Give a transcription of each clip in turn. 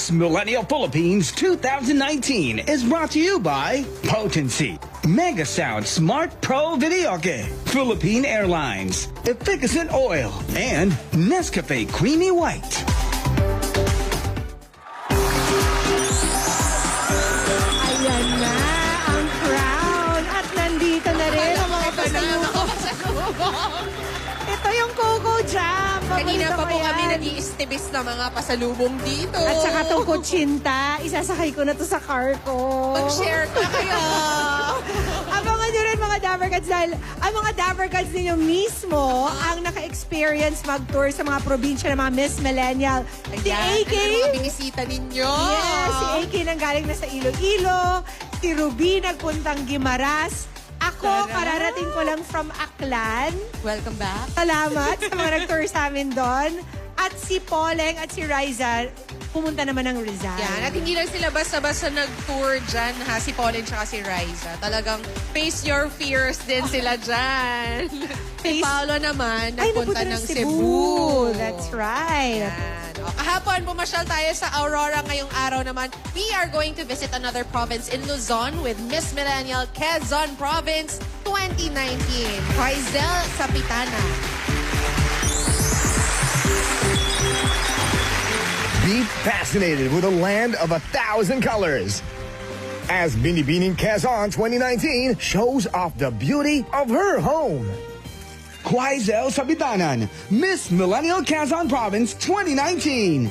Miss Millennial Philippines 2019 is brought to you by Potency, Mega Sound Smart Pro Videoke, Philippine Airlines, Efficacent Oil, and Nescafe Creamy White. Ayan na ang crown at nandito na rin ang mga pasalubong. Ito yung Coco Jam. Kanina pa po Paborito ko kami yan. nag-i-istibis na mga pasalubong dito. At saka itong kutsinta, isasakay ko na to sa car ko. Mag-share ka kayo. Abangan nyo rin mga Dabarkads dahil ang mga Dabarkads ninyo mismo ang naka-experience mag-tour sa mga probinsya ng mga Miss Millennial. Si Ayan, AK, ano mga binisita ninyo? yes, si AK nang galing na sa Iloilo, si Ruby nagpuntang Guimaras, ako, Sarap. kararating ko lang from Aklan. Welcome back. Salamat sa mga nag-tour sa amin doon. At si Poleng at si Riza, pumunta naman ng Rizal. Yan. At hindi lang sila basta-basta nag-tour dyan, ha? Si Pauline tsaka si Riza. Talagang face your fears din sila dyan. Si Paolo naman, nagpunta ng Cebu. That's right. Yan. O, kahapon, pumasyal tayo sa Aurora. Ngayong araw naman, we are going to visit another province in Luzon with Miss Millennial Quezon Province 2019. Quaizel Sapitana. Be fascinated with a land of 1,000 colors. As Binibining Quezon 2019 shows off the beauty of her home. Quaizel Sabitanan, Miss Millennial Quezon Province 2019.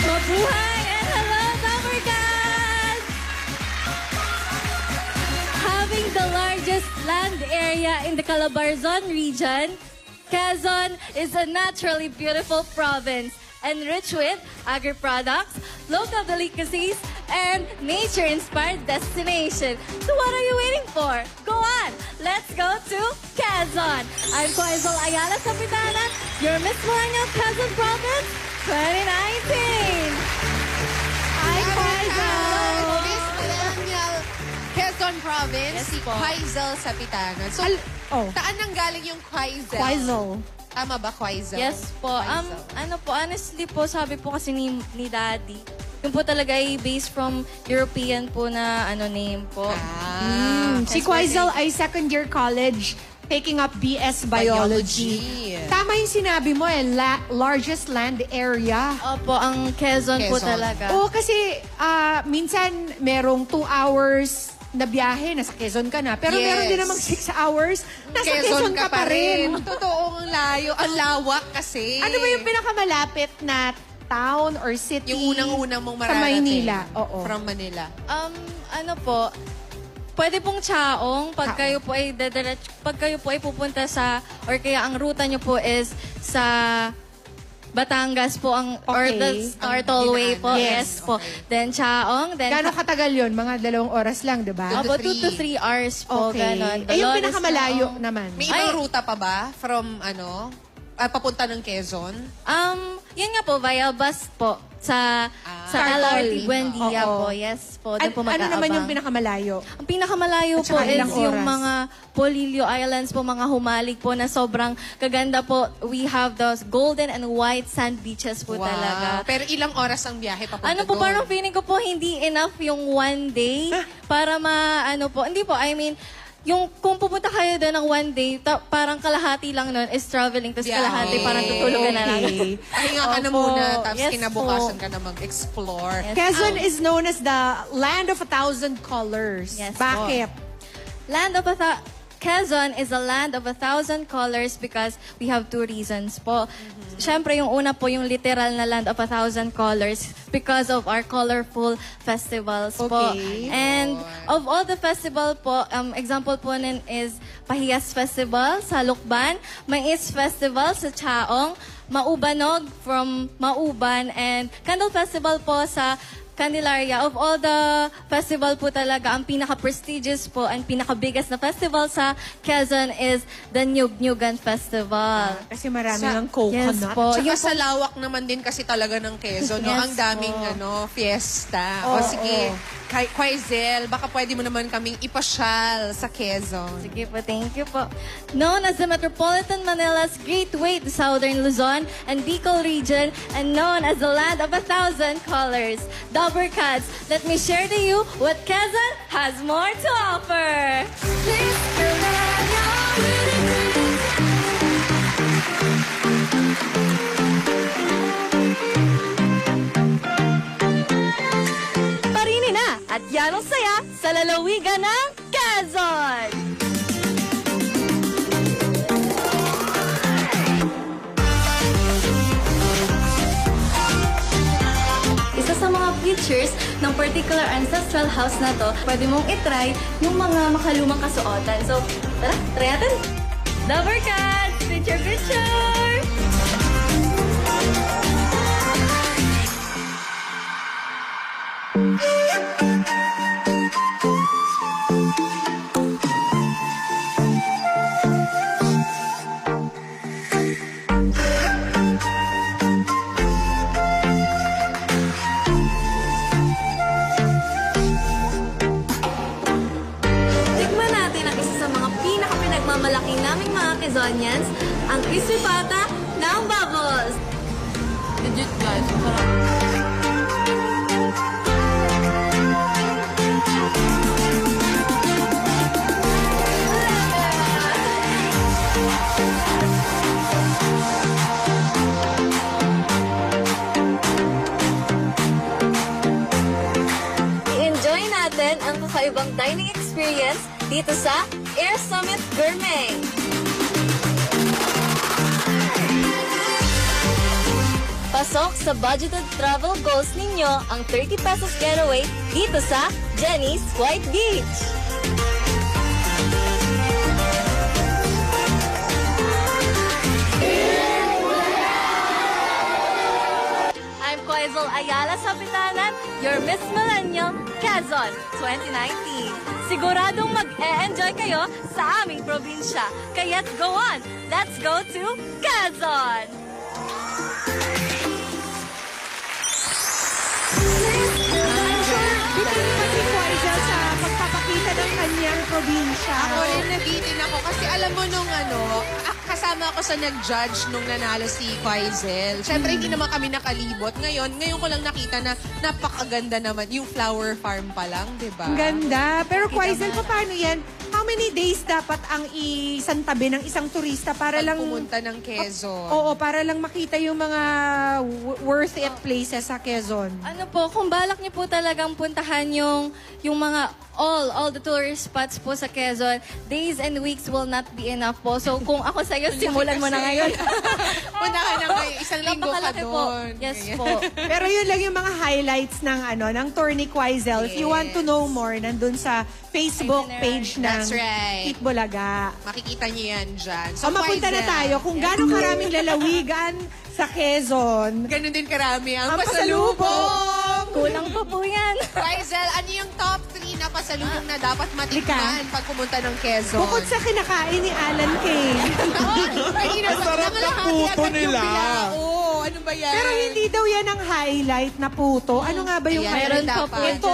Mabuhay and hello, Dabarkads! Having the largest land area in the Calabarzon region, Quezon is a naturally beautiful province enriched with agri-products, local delicacies, and nature-inspired destination. So what are you waiting for? Go on! Let's go to Quezon! I'm Quaizel Ayala Sapitana, your Miss Millennial Quezon Province 2019! Hi, Quaizel! Miss Millennial Quezon Province, Yes si po. Quaizel Sapitanan. So, saan nang galing yung Quaizel? Quaizel. Tama ba, Quaizel? Yes po. Quaizel. Ano po, honestly po, sabi po kasi ni Daddy, yung po talaga ay based from European po na name po. Si Quaizel ay second year college taking up BS Biology. Biology. Tama yung sinabi mo largest land area. Opo, ang Quezon po Quezon. talaga. Oo, kasi minsan merong 2 hours na biyahe, nasa Quezon ka na. Pero Yes. meron din namang 6 hours, nasa Quezon ka pa rin. Totoo, ang layo. Ang lawak kasi. Ano ba yung pinakamalapit na town or city? Yung unang-unang mong Sa mararating? Maynila, oo. From Manila. Ano po, pwede pong Chaong pag Chaong. kayo po ay pag kayo po ay pupunta sa, or kaya ang ruta nyo po is sa Batangas po ang, or Okay. the Star Tollway po. Yes, Yes po. Then Chaong, then Gano'ng katagal yun? Mga 2 oras lang, di ba? Opo, 2 2 to 3 hours po, Okay. ganon. Eh, yung Dolores pinakamalayo Chaong. naman. May ibang Ay. ruta pa ba? From papunta ng Quezon? Yun nga po, via bus po. Sa Star LRT Toll. Buendia Oo. po. Yes po, doon po Ano naman mag-aabang. yung pinakamalayo? Ang pinakamalayo At po saka is ilang yung oras? mga Polillo Islands po, mga humalig po na sobrang kaganda po. We have those golden and white sand beaches po talaga. Pero ilang oras ang biyahe papunta Ano po, doon? parang feeling ko po hindi enough yung one day para hindi po, I mean, yung kung pupunta kayo doon ng one day, parang kalahati lang nun is traveling, tapos Biyahe. kalahati parang tutulog ka na lang. Okay. Pahinga ka na Opo. muna, tapos Yes kinabukasan po. ka na mag-explore. Yes. Quezon is known as the land of 1,000 colors. Yes, Bakit? Quezon is a land of 1,000 colors because we have 2 reasons po. Siyempre, yung una po, yung literal na land of 1,000 colors because of our colorful festivals po. Okay. And of all the festival po, example po nun is Pahiyas Festival sa Lukban, Mais Festival sa Chaong, Maubanog from Mauban, and Candle Festival po sa Candelaria. Of all the festival po talaga, ang pinaka-prestigious po and pinaka-biggest na festival sa Quezon is the Nyug-Nyugan Festival. Kasi marami Sa- ng coconut. Yes po. Tsaka Yung sa lawak naman din kasi talaga ng Quezon, no? Yes Ang daming po. fiesta. O sige, Quaizel, baka pwede mo naman kaming ipasyal sa Quezon. Sige po, thank you po. Known as the Metropolitan Manila's Gateway to Southern Luzon and Bicol region and known as the land of 1,000 colors. Dabber Cats, let me share to you what Quezon has more to offer. Parini na at yan ang saya sa lalawigan ng Quezon! Isa sa mga features ng particular ancestral house na to, pwede mong itry yung mga makalumang kasuotan. So, tara, try natin! Dabber Cats! Picture, picture! Tikman natin ang isa sa mga pinaka-pinagmamalaki naming mga Quezonians, ang crispy pata ng Bubbles. Legit guys, sarap. I-enjoy natin ang kakaibang dining experience dito sa Air Summit Gourmet. Pasok sa budgeted travel goals ninyo ang 30 pesos getaway dito sa Jenny's White Beach. I'm Quaizel Ayala Sapitanan, your Miss Millennial Quezon 2019. Siguradong mag-e-enjoy kayo sa aming probinsya. Kaya't go on! Let's go to Quezon! Bitin pa si Quaizel sa pagpapakita ng kanyang probinsya. Ako rin nabitin ako kasi alam mo nung kasama ako sa nag-judge nung nanalo si Quaizel. Siyempre, hindi naman kami nakalibot. Ngayon ko lang nakita na napakaganda naman. Yung flower farm pa lang, di ba? Ang ganda. Pero Quaizel, paano yan? How many days dapat ang isantabi ng isang turista para Pag lang... pumunta ng Quezon. Oo, para lang makita yung mga worth it places sa Quezon. Ano po, kung balak niyo po talagang puntahan yung mga all the tourist spots po sa Quezon, days and weeks will not be enough po. So kung ako sa'yo, simulan mo na ngayon. Punta ka na ngayon. Isang linggo ka Napakalaki po. doon. Yes Ganyan. po. Pero yun lang yung mga highlights ng tour ni Quaizel. If you want to know more, nandun sa Facebook page ng That's right. Eat Bulaga. Makikita niyo yan dyan. So, mapunta na Quaizel, tayo kung gaano karaming lalawigan sa Quezon. ganun din karami ang Ang pasalubong! Kulang pa po yan. Quaizel, ano yung top 3 na pasalubong na dapat matikman pag pumunta ng Quezon? Bukod sa kinakain ni Alan Kay. Ang sarap ng puto nila. Oo, ano ba yan? Pero hindi daw yan ang highlight na puto. Ano nga ba yung Ayan, highlight? meron pa po Ito,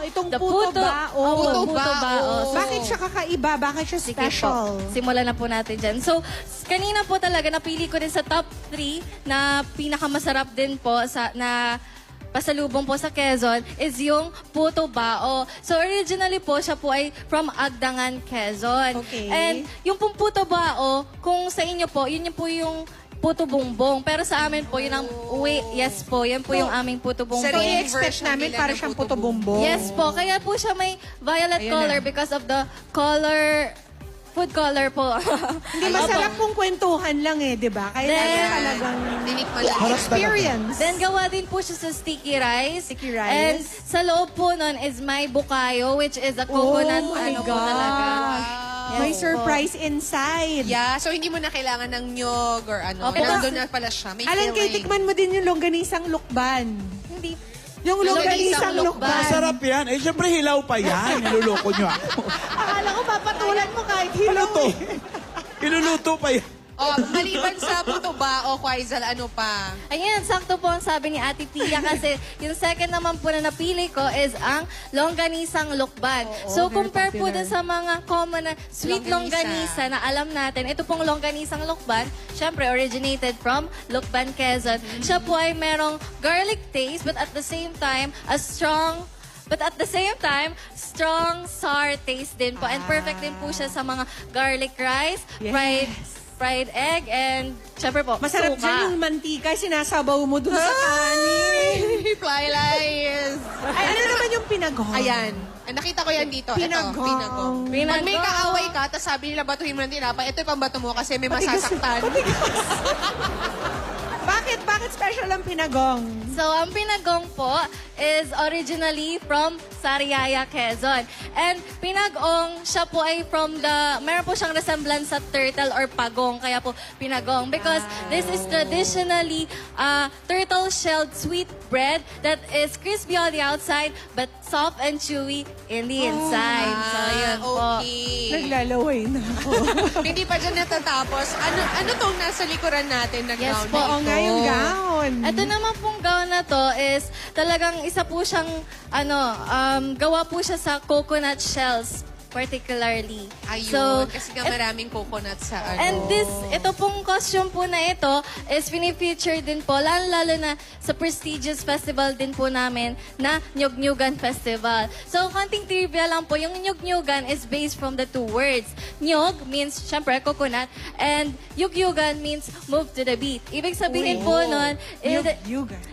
itong The puto bao. Puto Puto bao. bao. Bakit siya kakaiba? Bakit siya Sige special? po. Simulan na po natin dyan. So, kanina po talaga napili ko din sa top 3 na pinakamasarap din po na pasalubong po sa Quezon is yung puto bao. So originally po siya po ay from Agdangan, Quezon. Okay. And yung pong puto bao, kung sa inyo po, yun yung po yung puto bumbong. Pero sa amin po, yun ang yes po, yan po yung aming puto bumbong. So, Sarili i-expect version namin nila para ng siyang puto puto bumbong. Yes po, kaya po siya may violet Ayan color na. because of the color, food color po. Hindi masarap kung kwentuhan lang di ba? Kaya Then, talagang Tinikman lang. experience. Then gawa din po siya sa sticky rice. Sticky rice. And sa loob po nun is may bukayo, which is a coconut Oh my ano po talaga. May Yes surprise inside. Yeah, so hindi mo na kailangan ng nyog or ano. Opo. Nandun na pala siya. May Alan Kay, filling. tikman mo din yung longganisang lukban. Hindi. Yung longganisang lukban. Masarap yan. Eh, syempre hilaw pa yan. Niluloko nyo ako. Akala ko papatulan mo kahit hilaw. Ano to? eh. Iluluto pa yan. Oh, maliban sa puto ba o Quaizal, ano pa? Ayan, sakto po ang sabi ni Ate Pia kasi yung second naman po na napili ko is ang longganisang lukban. So, very compare po popular. dun sa mga common na sweet longganisa na alam natin, ito pong longganisang lukban, syempre originated from Lukban, Quezon. Siya po ay merong garlic taste but at the same time, strong sour taste din po. And perfect din po siya sa mga garlic rice, fried egg, and syempre po, Masarap suka. dyan yung mantika, sinasabaw mo dun sa kanin. Fly lies. Ay, ano naman yung pinagong? Ayan. Nakita ko yan dito. Pinagong. Ito, pinagong. Pag may kaaway ka, tapos sabi nila batuhin mo ng tinapay, ito yung pambato mo kasi may masasaktan. Bakit special ang pinagong? So, ang pinagong po is originally from Sariaya, Quezon. And pinagong, siya po ay meron po siyang resemblance sa turtle or pagong, kaya po pinagong. Because this is traditionally turtle-shelled sweet bread that is crispy on the outside but soft and chewy in the inside. So, yun po. Okay. Naglalaway na ako. Hindi pa dyan natatapos. Ano tong nasa likuran natin na Yes gown po, na Oo ito? nga yung gown. Ito naman pong gown na to is talagang isa po siyang gawa po siya sa coconut shells particularly. Ayun, kasi nga maraming coconut sa ano. And ito pong costume po na ito is pinifeature din po, lalo na sa prestigious festival din po namin na Nyug-Nyugan Festival. So, konting trivia lang po, yung Nyug-Nyugan is based from the two words. Nyug means, syempre, coconut, and Yug-Yugan means move to the beat. Ibig sabihin po nun,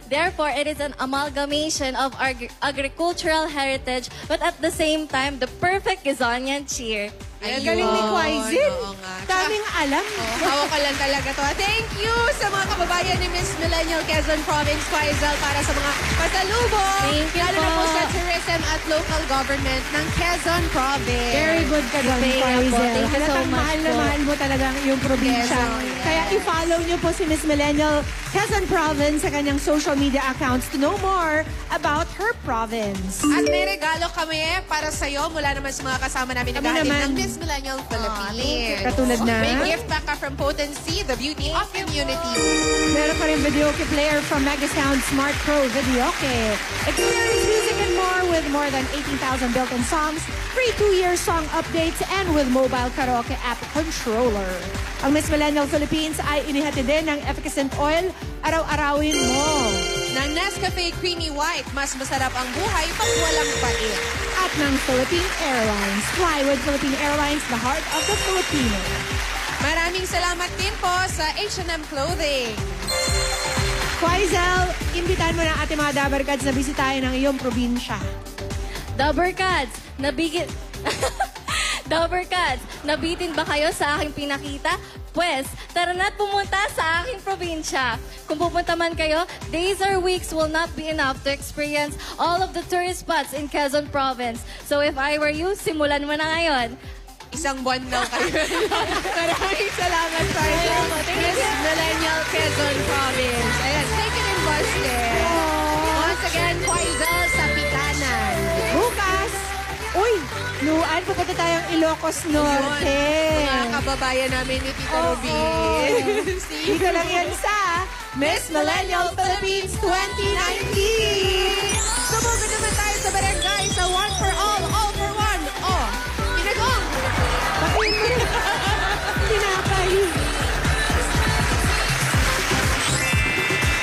therefore, it is an amalgamation of agricultural heritage, but at the same time, the perfect Quezonian cheer. Ang galing ni Quaizin. Oo nga. Daming alam. Hawak ka lang talaga to. Thank you sa mga kababayan ni Miss Millennial Quezon Province, Quaizal, para sa mga pasalubong. Thank you Lalo na po po. sa tourism at local government ng Quezon Province. Very good ka doon, Thank you po. Quaizin. Thank you so Halatang much mahal na po. mahal mo talaga yung probinsya. Quezon, yes. Kaya i-follow niyo po si Miss Millennial Quezon Province sa kanyang social media accounts to know more about her province. At may regalo kami para sa'yo mula naman sa mga kasama namin na Kami galing naman. ng Miss Millennial Philippines. Katulad na? May gift pack ka from Potency, the beauty of community. Meron pa rin videoke player from Megasound Smart Pro Videoke. Experience music and more with more than 18,000 built-in songs, free 2-year song updates, and with mobile karaoke app controller. Ang Miss Millennial Philippines ay inihatid din ng Efficacent Oil, araw-arawin mo. Ng Nescafe Creamy White, mas masarap ang buhay pag walang pait. At ng Philippine Airlines. Fly with Philippine Airlines, the heart of the Filipino. Maraming salamat din po sa H&M Clothing. Quaizal, imbitan mo na ating mga Dabarkads na bisitahin ang iyong probinsya. Dabarkads, Dabarkads, nabitin ba kayo sa aking pinakita? Pwes, tara na't pumunta sa aking probinsya. Kung pupunta man kayo, days or weeks will not be enough to experience all of the tourist spots in Quezon Province. So if I were you, simulan mo na ngayon. Isang buwan daw kayo. Maraming salamat, Quaizal. Miss Millennial Quezon Province. Ayan, take it in Boston. Once again, Quaizal sa Pitanan. Bukas, uy, Luan, pupunta tayong Ilocos Norte. Mga kababayan namin ni Tita Oo. Ruby. Dito lang yan sa Miss Millennial Philippines 2019. Sumugod naman tayo sa barangay sa One for All for One. Oh, pinagong. Pakin mo rin. Tinapay.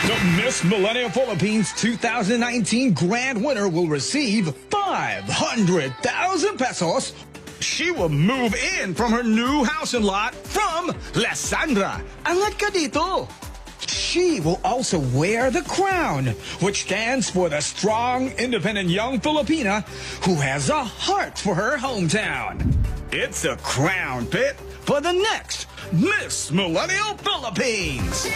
The Miss Millennial Philippines 2019 grand winner will receive 500,000 pesos. She will move in from her new house and lot from Lesandra. Angat ka dito. She will also wear the crown, which stands for the strong, independent young Filipina who has a heart for her hometown. It's a crown pit for the next Miss Millennial Philippines.